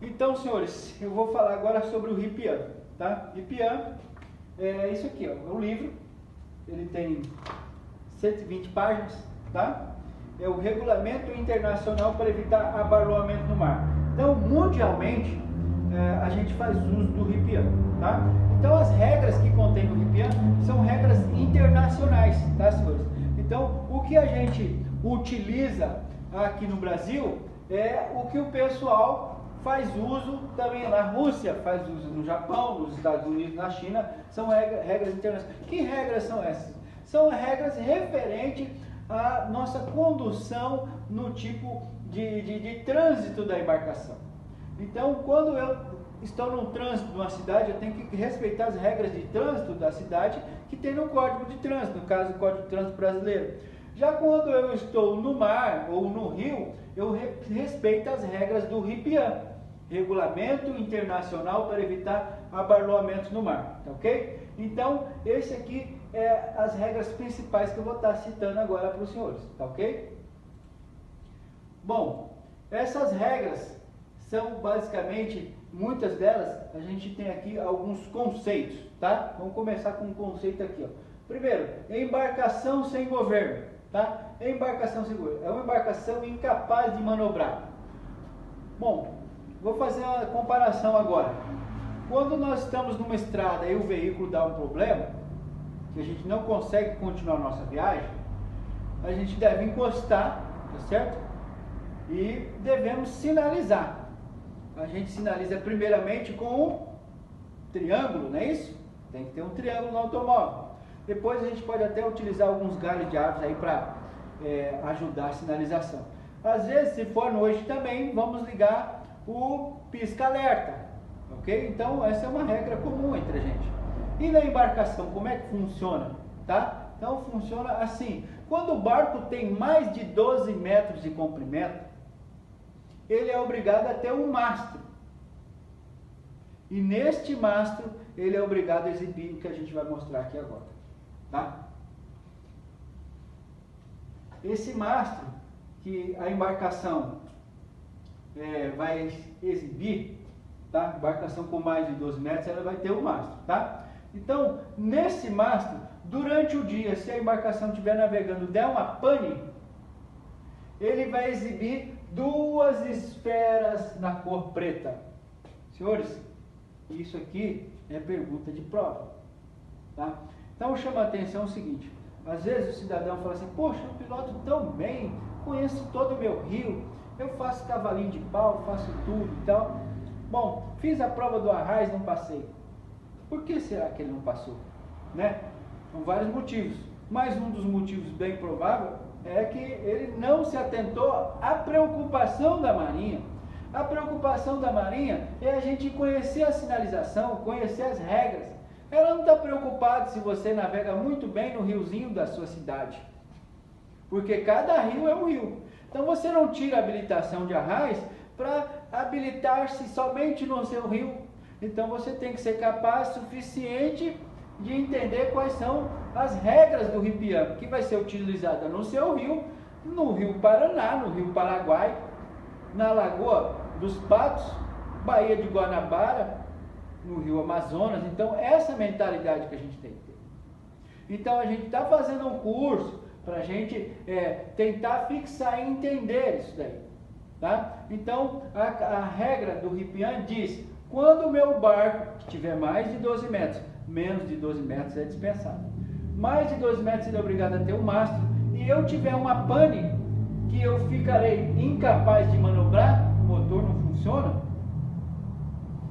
Então, senhores, eu vou falar agora sobre o RIPIAN, tá? RIPIAN é isso aqui, ó, é um livro, ele tem 120 páginas, tá? É o Regulamento Internacional para Evitar Abarroamento no Mar. Então, mundialmente, a gente faz uso do RIPIAN, tá? Então, as regras que contém o RIPIAN são regras internacionais, tá, senhores? Então, o que a gente utiliza aqui no Brasil é o que o pessoal faz uso também na Rússia, faz uso no Japão, nos Estados Unidos, na China, são regras internacionais. Que regras são essas? São regras referentes à nossa condução no tipo de trânsito da embarcação. Então, quando eu estou no trânsito de uma cidade, eu tenho que respeitar as regras de trânsito da cidade que tem no Código de Trânsito, no caso, o Código de Trânsito Brasileiro. Já quando eu estou no mar ou no rio, eu respeito as regras do RIPIAN, Regulamento Internacional para Evitar Abarroamentos no Mar, tá ok? Então, esse aqui é as regras principais que eu vou estar citando agora para os senhores, tá ok? Bom, essas regras são basicamente, muitas delas, a gente tem aqui alguns conceitos, tá? Vamos começar com um conceito aqui, ó. Primeiro, embarcação sem governo, tá? Embarcação sem governo é uma embarcação incapaz de manobrar. Bom, vou fazer uma comparação agora. Quando nós estamos numa estrada e o veículo dá um problema, que a gente não consegue continuar a nossa viagem, a gente deve encostar, tá certo? E devemos sinalizar. A gente sinaliza primeiramente com um triângulo, não é isso? Tem que ter um triângulo no automóvel. Depois a gente pode até utilizar alguns galhos de árvores aí para ajudar a sinalização. Às vezes, se for noite também, vamos ligar o pisca-alerta, ok? Então, essa é uma regra comum entre a gente. E na embarcação, como é que funciona? Tá? Então, funciona assim. Quando o barco tem mais de 12 metros de comprimento, ele é obrigado a ter um mastro. E neste mastro, ele é obrigado a exibir o que a gente vai mostrar aqui agora. Tá? Esse mastro que a embarcação vai exibir, tá? Embarcação com mais de 12 metros, ela vai ter um mastro, tá? Então, nesse mastro, durante o dia, se a embarcação estiver navegando, der uma pane, ele vai exibir duas esferas na cor preta. Senhores, isso aqui é pergunta de prova, tá? Então, chama a atenção o seguinte, às vezes o cidadão fala assim, poxa, eu piloto tão bem, conheço todo o meu rio, eu faço cavalinho de pau, faço tudo e tal. Bom, fiz a prova do Arraiz, não passei. Por que será que ele não passou? Né? São vários motivos, mas um dos motivos bem provável é que ele não se atentou à preocupação da Marinha. A preocupação da Marinha é a gente conhecer a sinalização, conhecer as regras. Ela não está preocupada se você navega muito bem no riozinho da sua cidade, porque cada rio é um rio. Então você não tira a habilitação de Arraiz para habilitar-se somente no seu rio. Então você tem que ser capaz suficiente de entender quais são as regras do RIPIAN, que vai ser utilizada no seu rio, no Rio Paraná, no Rio Paraguai, na Lagoa dos Patos, Baía de Guanabara, no Rio Amazonas. Então essa mentalidade que a gente tem que ter. Então a gente está fazendo um curso para a gente tentar fixar e entender isso daí, tá? Então a regra do RIPIAN diz, quando o meu barco tiver mais de 12 metros, menos de 12 metros é dispensável. Mais de 12 metros ele é obrigado a ter um mastro, e eu tiver uma pane que eu ficarei incapaz de manobrar, o motor não funciona,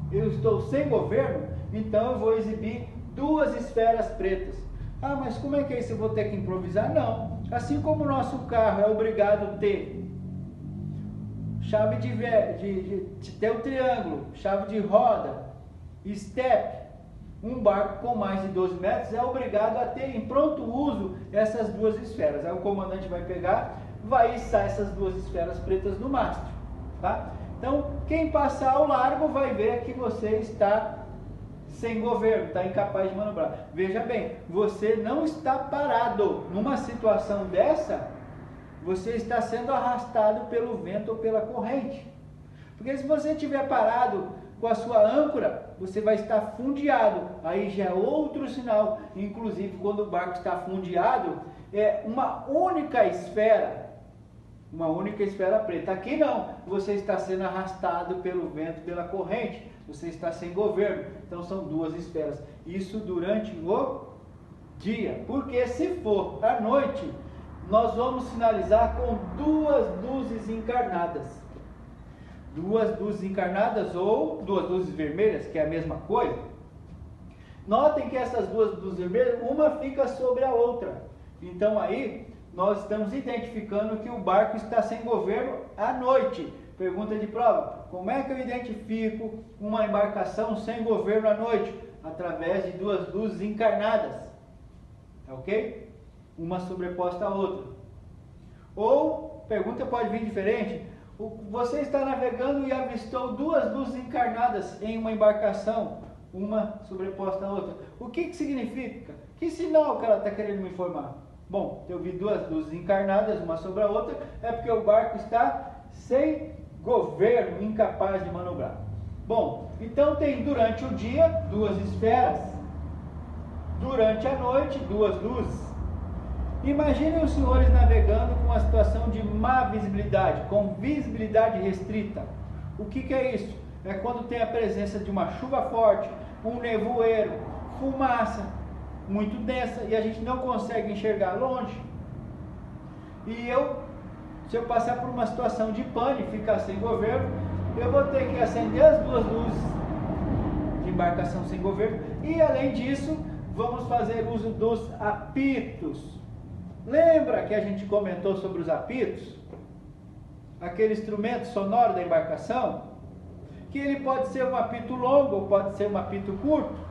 eu estou sem governo, então eu vou exibir duas esferas pretas. Ah, mas como é que é isso? Eu vou ter que improvisar? Não. Assim como o nosso carro é obrigado a ter chave de ter o triângulo, chave de roda, step, um barco com mais de 12 metros é obrigado a ter em pronto uso essas duas esferas. Aí o comandante vai pegar, vai içar essas duas esferas pretas no mastro, tá? Então, quem passar ao largo vai ver que você está sem governo, está incapaz de manobrar. Veja bem, você não está parado. Numa situação dessa, você está sendo arrastado pelo vento ou pela corrente. Porque se você estiver parado com a sua âncora, você vai estar fundeado. Aí já é outro sinal. Inclusive, quando o barco está fundeado, é uma única esfera preta. Aqui não, você está sendo arrastado pelo vento, pela corrente, você está sem governo. Então são duas esferas. Isso durante o dia. Porque se for à noite, nós vamos sinalizar com duas luzes encarnadas. Duas luzes encarnadas ou duas luzes vermelhas, que é a mesma coisa. Notem que essas duas luzes vermelhas, uma fica sobre a outra. Então aí nós estamos identificando que o barco está sem governo à noite. Pergunta de prova: como é que eu identifico uma embarcação sem governo à noite? Através de duas luzes encarnadas. Ok? Uma sobreposta à outra. Ou, pergunta pode vir diferente: você está navegando e avistou duas luzes encarnadas em uma embarcação, uma sobreposta à outra. O que significa? Que sinal que ela está querendo me informar? Bom, eu vi duas luzes encarnadas, uma sobre a outra, é porque o barco está sem governo, incapaz de manobrar. Bom, então tem durante o dia duas esferas, durante a noite duas luzes. Imaginem os senhores navegando com uma situação de má visibilidade, com visibilidade restrita. O que é isso? É quando tem a presença de uma chuva forte, um nevoeiro, fumaça muito densa e a gente não consegue enxergar longe. E se eu passar por uma situação de pane, ficar sem governo, eu vou ter que acender as duas luzes de embarcação sem governo e, além disso, vamos fazer uso dos apitos. Lembra que a gente comentou sobre os apitos? Aquele instrumento sonoro da embarcação? Que ele pode ser um apito longo ou pode ser um apito curto.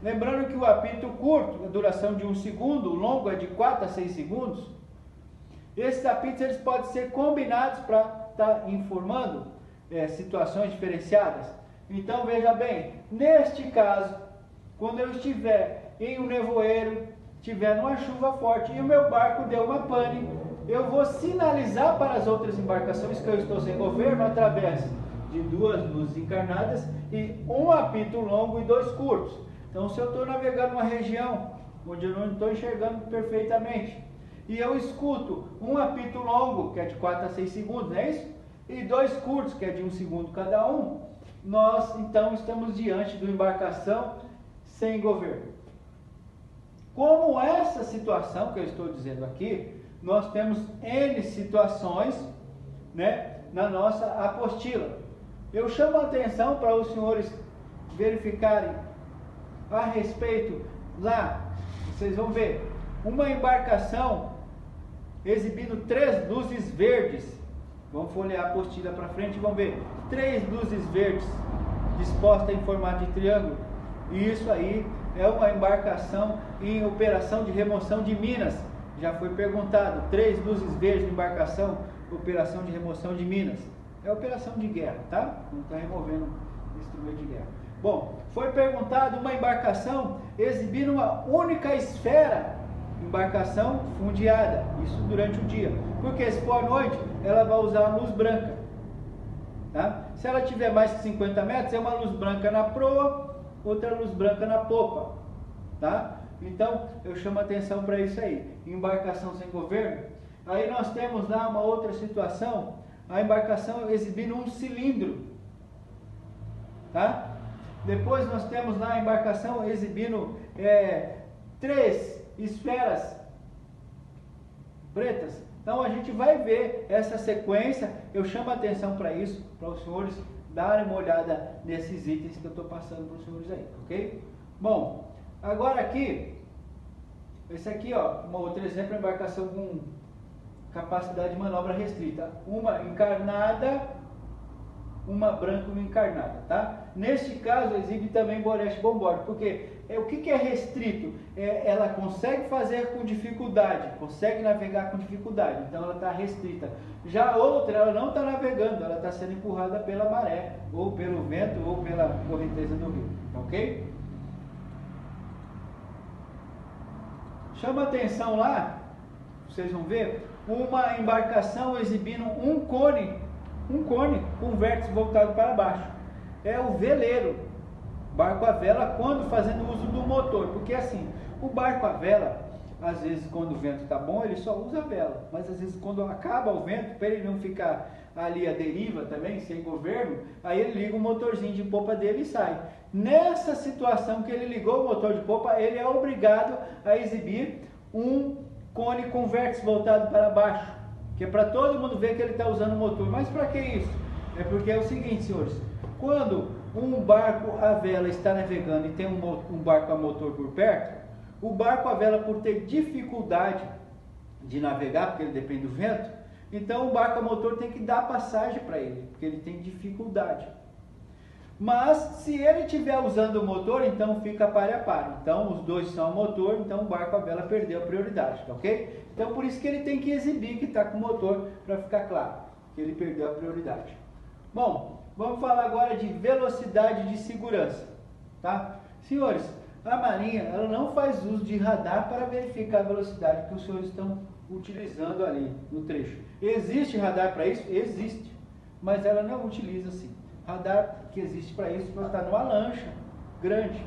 Lembrando que o apito curto, a duração de 1 segundo, o longo é de 4 a 6 segundos. Esses apitos eles podem ser combinados para estar informando situações diferenciadas. Então veja bem, neste caso, quando eu estiver em um nevoeiro, estiver numa chuva forte e o meu barco deu uma pane, eu vou sinalizar para as outras embarcações que eu estou sem governo através de duas luzes encarnadas e um apito longo e dois curtos. Então, se eu estou navegando numa região onde eu não estou enxergando perfeitamente e eu escuto um apito longo, que é de 4 a 6 segundos, não é isso? E dois curtos, que é de 1 segundo cada um, nós então estamos diante de uma embarcação sem governo. Como essa situação que eu estou dizendo aqui, nós temos N situações, né, na nossa apostila. Eu chamo a atenção para os senhores verificarem a respeito lá, vocês vão ver, uma embarcação exibindo 3 luzes verdes. Vamos folhear a apostila para frente e vão ver 3 luzes verdes dispostas em formato de triângulo. E isso aí é uma embarcação em operação de remoção de minas. Já foi perguntado, 3 luzes verdes de embarcação, operação de remoção de minas. É operação de guerra, tá? Não está removendo instrumento de guerra. Bom, foi perguntado uma embarcação exibindo uma única esfera, embarcação fundeada, isso durante o dia. Porque se for à noite, ela vai usar a luz branca. Tá? Se ela tiver mais de 50 metros, é uma luz branca na proa, outra luz branca na popa. Tá? Então, eu chamo a atenção para isso aí. Embarcação sem governo. Aí nós temos lá uma outra situação, a embarcação exibindo um cilindro. Tá? Depois nós temos lá a embarcação exibindo 3 esferas pretas. Então a gente vai ver essa sequência. Eu chamo a atenção para isso, para os senhores darem uma olhada nesses itens que eu estou passando para os senhores aí, ok? Bom, agora aqui, esse aqui, ó, um outro exemplo, embarcação com capacidade de manobra restrita. Uma encarnada, uma branca e uma encarnada, tá? Neste caso, exibe também boreste bombordo, porque o que é restrito? Ela consegue fazer com dificuldade, consegue navegar com dificuldade, então ela está restrita. Já a outra, ela não está navegando, ela está sendo empurrada pela maré, ou pelo vento, ou pela correnteza do rio, ok? Chama atenção lá, vocês vão ver, uma embarcação exibindo um cone um cone com o vértice voltado para baixo. É o veleiro, barco a vela, quando fazendo uso do motor, porque assim, o barco a vela, às vezes quando o vento está bom, ele só usa a vela, mas às vezes quando acaba o vento, para ele não ficar ali a deriva também, sem governo, aí ele liga o motorzinho de popa dele e sai. Nessa situação que ele ligou o motor de popa, ele é obrigado a exibir um cone com vértice voltado para baixo, que é para todo mundo ver que ele está usando o motor. Mas para que isso? É porque é o seguinte, senhores, quando um barco a vela está navegando e tem um barco a motor por perto, o barco a vela, por ter dificuldade de navegar, porque ele depende do vento, então o barco a motor tem que dar passagem para ele, porque ele tem dificuldade. Mas se ele estiver usando o motor, então fica par a par. Então os dois são o motor, então o barco a vela perdeu a prioridade, tá ok? Então por isso que ele tem que exibir que está com o motor, para ficar claro que ele perdeu a prioridade. Bom, vamos falar agora de velocidade de segurança, tá? Senhores, a Marinha, ela não faz uso de radar para verificar a velocidade que os senhores estão utilizando ali no trecho. Existe radar para isso? Existe, mas ela não utiliza assim. Radar que existe para isso vai estar numa lancha grande,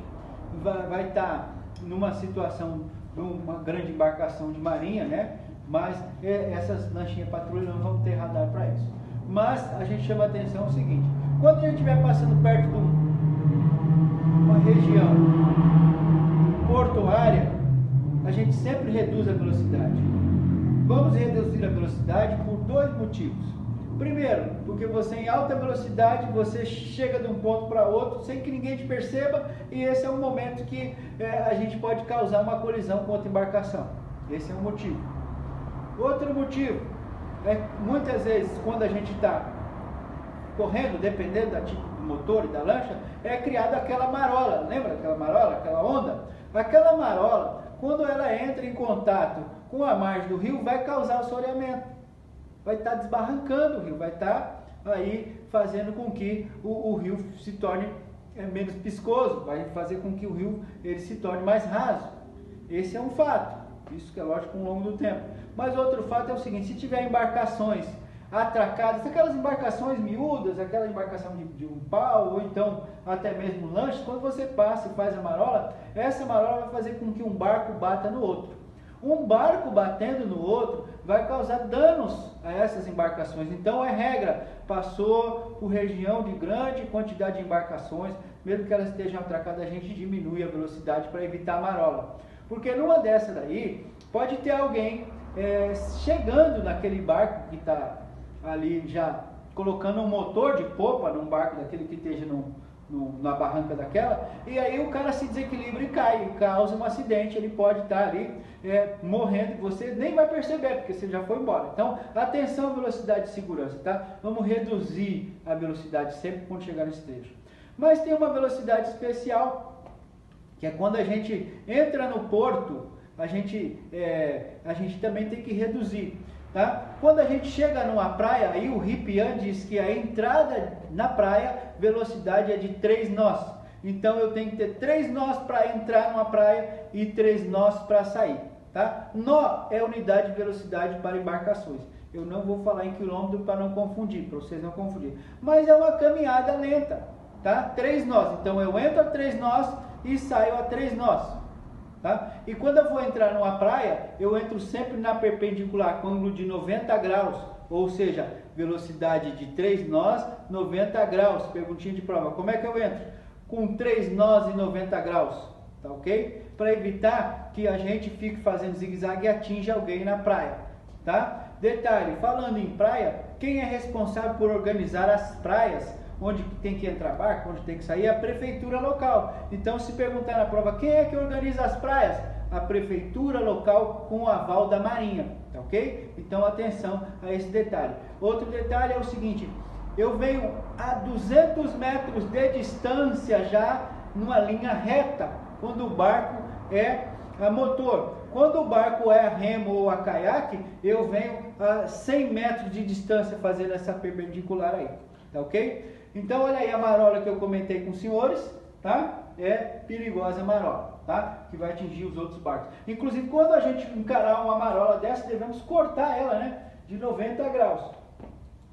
vai estar numa situação de uma grande embarcação de marinha, né? Mas essas lanchinhas patrulha não vão ter radar para isso. Mas a gente chama a atenção o seguinte: quando a gente estiver passando perto de uma região portuária, a gente sempre reduz a velocidade. Vamos reduzir a velocidade por dois motivos. Primeiro, porque você em alta velocidade, você chega de um ponto para outro sem que ninguém te perceba, e esse é um momento que a gente pode causar uma colisão com outra embarcação. Esse é um motivo. Outro motivo é muitas vezes quando a gente está correndo, dependendo do tipo do motor e da lancha, é criada aquela marola. Lembra daquela marola, aquela onda? Aquela marola, quando ela entra em contato com a margem do rio, vai causar assoreamento. Vai estar desbarrancando o rio, vai estar aí fazendo com que o rio se torne menos piscoso, vai fazer com que o rio ele se torne mais raso. Esse é um fato, isso que é lógico ao longo do tempo. Mas outro fato é o seguinte: se tiver embarcações atracadas, aquelas embarcações miúdas, aquela embarcação de um pau, ou então até mesmo lanches, quando você passa e faz a marola, essa marola vai fazer com que um barco bata no outro. Um barco batendo no outro vai causar danos a essas embarcações. Então é regra, passou por região de grande quantidade de embarcações, mesmo que elas estejam atracadas, a gente diminui a velocidade para evitar a marola. Porque numa dessa daí, pode ter alguém chegando naquele barco que está ali já colocando um motor de popa num barco daquele que esteja na barranca daquela, e aí o cara se desequilibra e cai, causa um acidente, ele pode estar ali morrendo, você nem vai perceber, porque você já foi embora. Então, atenção à velocidade de segurança, tá? Vamos reduzir a velocidade sempre quando chegar nesse trecho. Mas tem uma velocidade especial, que é quando a gente entra no porto, a gente também tem que reduzir. Tá? Quando a gente chega numa praia, aí o Ripian diz que a entrada na praia, velocidade é de 3 nós. Então eu tenho que ter 3 nós para entrar numa praia e 3 nós para sair. Tá? Nó é unidade de velocidade para embarcações. Eu não vou falar em quilômetro para não confundir, para vocês não confundirem. Mas é uma caminhada lenta. Tá? 3 nós. Então eu entro a 3 nós e saio a 3 nós. Tá? E quando eu vou entrar numa praia, eu entro sempre na perpendicular com ângulo de 90 graus, ou seja, velocidade de 3 nós, 90 graus. Perguntinha de prova: como é que eu entro? Com 3 nós e 90 graus, tá ok? Para evitar que a gente fique fazendo zigue-zague e atinja alguém na praia, tá? Detalhe, falando em praia, quem é responsável por organizar as praias, onde tem que entrar barco, onde tem que sair, é a prefeitura local. Então, se perguntar na prova, quem é que organiza as praias? A prefeitura local com o aval da Marinha, tá ok? Então, atenção a esse detalhe. Outro detalhe é o seguinte: eu venho a 200 metros de distância já numa linha reta, quando o barco é a motor. Quando o barco é a remo ou a caiaque, eu venho a 100 metros de distância fazendo essa perpendicular aí, tá ok? Então, olha aí a marola que eu comentei com os senhores, tá? É perigosa a marola, tá? Que vai atingir os outros barcos. Inclusive, quando a gente encarar uma marola dessa, devemos cortar ela, né? De 90 graus,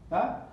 tá?